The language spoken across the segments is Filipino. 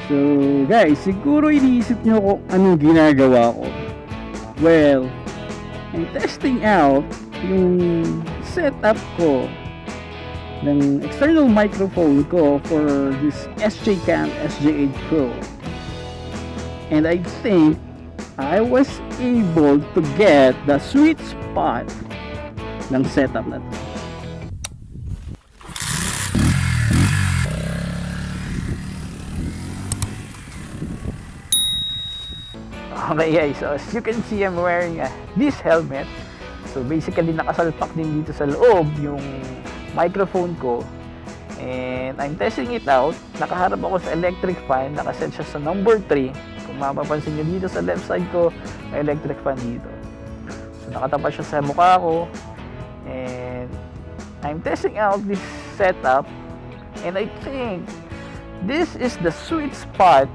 So guys, siguro iniisip nyo kung anong ginagawa ko. Well, I'm testing out yung setup ko ng external microphone ko for this SJCam SJ8 Pro. And I think I was able to get the sweet spot ng setup na to. Okay guys, so as you can see, I'm wearing this helmet. So basically nakasalpak din dito sa loob yung microphone ko. And I'm testing it out. Nakaharap ako sa electric fan. Nakaset siya sa number 3. Kung mapapansin nyo dito sa left side ko, may electric fan dito. So nakatapat siya sa mukha ko. And I'm testing out this setup. And I think this is the sweet spot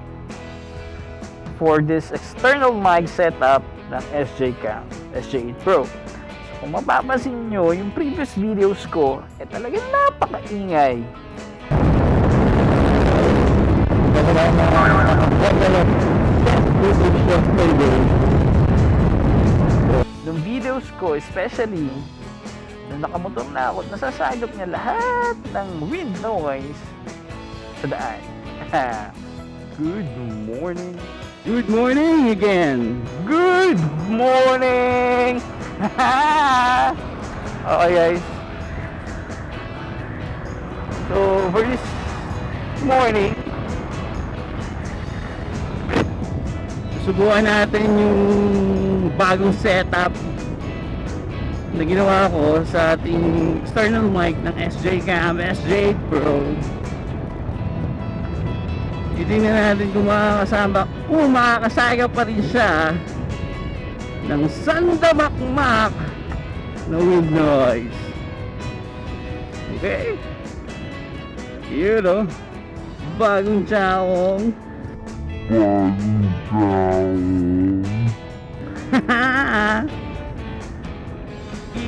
for this external mic setup ng SJCam SJ8 Pro. So kung mapapansin nyo, yung previous videos ko, talagang napakaingay. Nung videos ko, especially nung nakamotor na ako, nasasagap niya lahat ng wind noise sa daan. Good morning. Good morning again. Good morning. Okay guys. So for this morning, subukan natin yung bagong setup na ginawa ko sa ating external mic ng SJCam SJ8 Pro. Titingnan natin kung makakasama, kung makakasaya pa rin siya ng sandamakmak na wind noise. Okay, yun o, bagong tsaong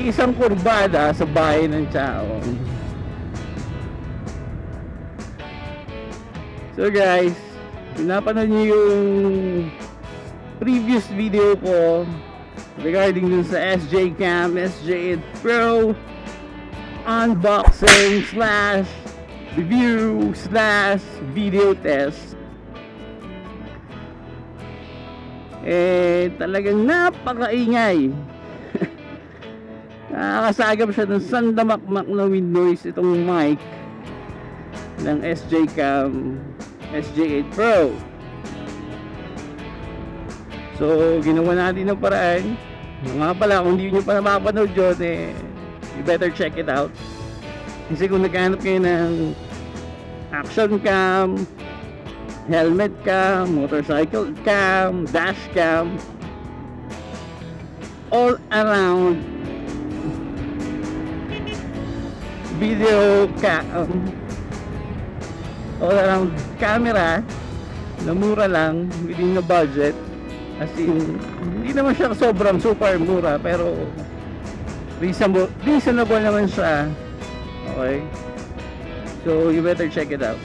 isang kurbada sa bahay ng tsaong. So guys, pinapanood niyo yung previous video ko regarding dun sa SJCam SJ8 Pro unboxing slash review slash video test. Talagang napakaingay. Nakakasagap siya ng sandamakmak na wind noise itong mic ng SJCam SJ8 Pro. So ginawa natin ng paraan. Nga pala, kung hindi nyo pa napapanood yun, you better check it out. Kasi kung naghanap kayo ng action cam, helmet cam, motorcycle cam, dash cam, all around video cam, all around camera na mura lang within the budget, as in hindi naman siya sobrang super mura pero reasonable naman siya. Okay, so you better check it out.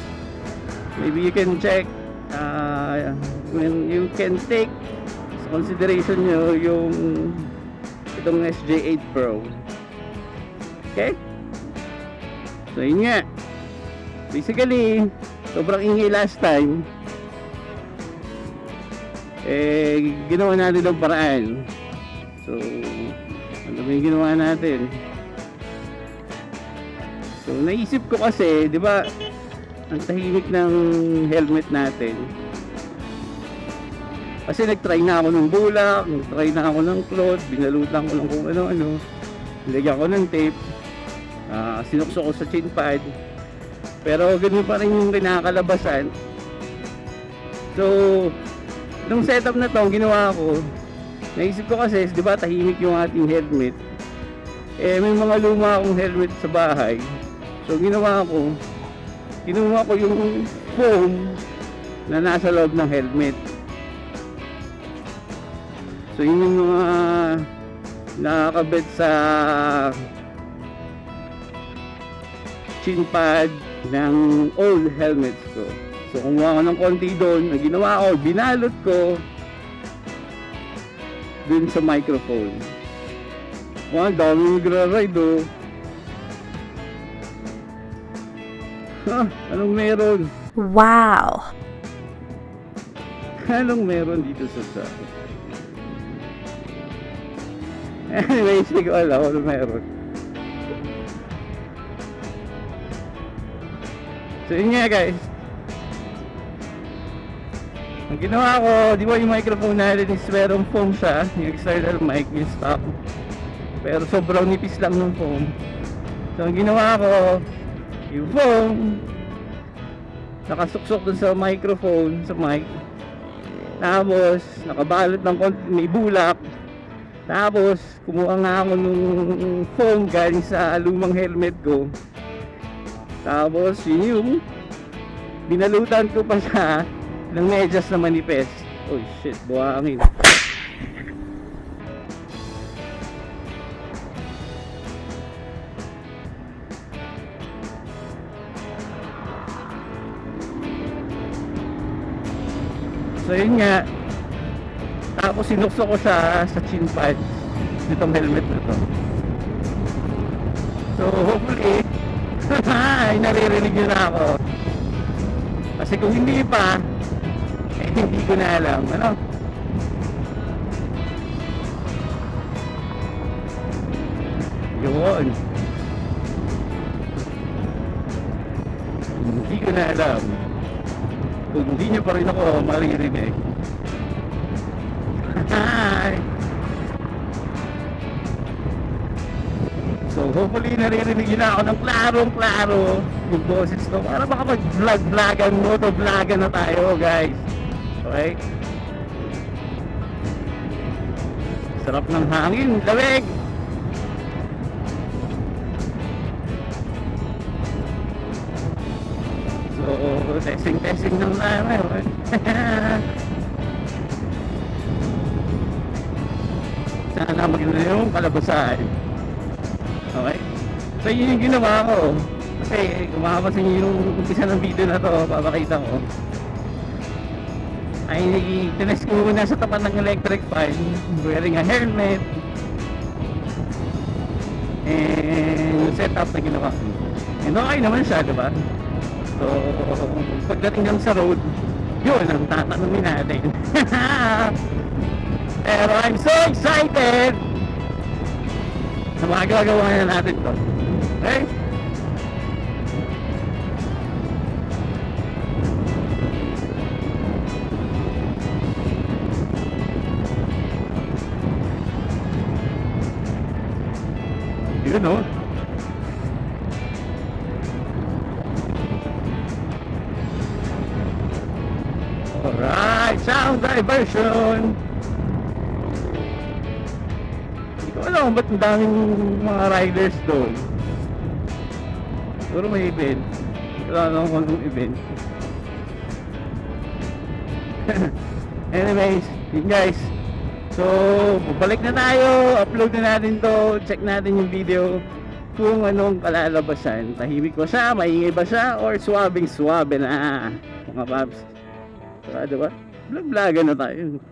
Maybe you can check when you can take sa consideration nyo yung itong SJ8 Pro. Okay, so yun nga, basically sobrang ingay last time. Ginawa natin ng paraan. So ano ba yung ginawa natin? So naisip ko kasi, di ba, ang tahimik ng helmet natin. Kasi nagtry na ako ng bulak, nagtry na ako ng cloth, binalutan ko lang kung ano-ano, nilagyan ko ng tape, sinukso ko sa chin pad, pero ganun pa rin yung kinakalabasan. So nung setup na to, ginawa ko, naisip ko kasi, di ba, tahimik yung ating helmet. May mga luma akong helmet sa bahay. So ginawa ko yung foam na nasa loob ng helmet. So yun yung mga nakakabit sa chin pad, ng old helmets ko. So kumuha ko ng konti doon, na ginawa ko, binalot ko dun sa microphone. Wow, dami nagra-ride oh. Ha, anong meron? Wow! Anong meron dito sa anyways, hindi ko alam anong meron. So yun nga guys, ang ginawa ko, di ba yung microphone natin is merong foam siya, yung external mic, yung stock, pero sobrang nipis lang ng foam. So ang ginawa ko, yung foam nakasuksok dun sa microphone, sa mic, tapos nakabalot ng konti, may bulak. Tapos kumuha nga ako nung foam galing sa lumang helmet ko. Tapos yun yung binalutan ko pa siya ng medyas na manipes. Oh shit, buhangin. So yun nga, tapos sinukso ko sa chin pad nitong helmet na to. So hopefully ay naririnig nyo na ako, kasi kung hindi pa eh hindi ko na alam ano. Yun, hindi ko na alam kung hindi nyo pa rin ako maririnig. Hi! So hopefully naririnig nyo na ako ng klarong-klaro yung boses ko para makapag-vlog-vlogan, motovlogan na tayo guys. Okay? Sarap ng hangin, lamig! So testing ng namin. Sana maganda yung kalabasan. Okay? So yun yung ginawa ko. Kasi kung makapasin nyo yung umpisa ng video na to, papakita ko. Ay tinest ko muna sa tapat ng electric fan, wearing a helmet. And yung setup na ginawa ko. And okay naman siya, diba? So pagdating lang sa road, yun ang tatanungin natin. Pero I'm so excited na magagawa na natin to. Okay? Yun o. Alright, sound diversion. Hindi ko alam ba't ang daming mga riders doon. Siguro may event. Wala naman kung anong event. Anyways, yun guys. So, balik na tayo. Upload na natin to. Check natin yung video kung anong kalalabasan. Tahimik ba siya? Maingay ba siya? Or suwabing suwabe na mga paps? Diba? Vlog-vlogan na tayo.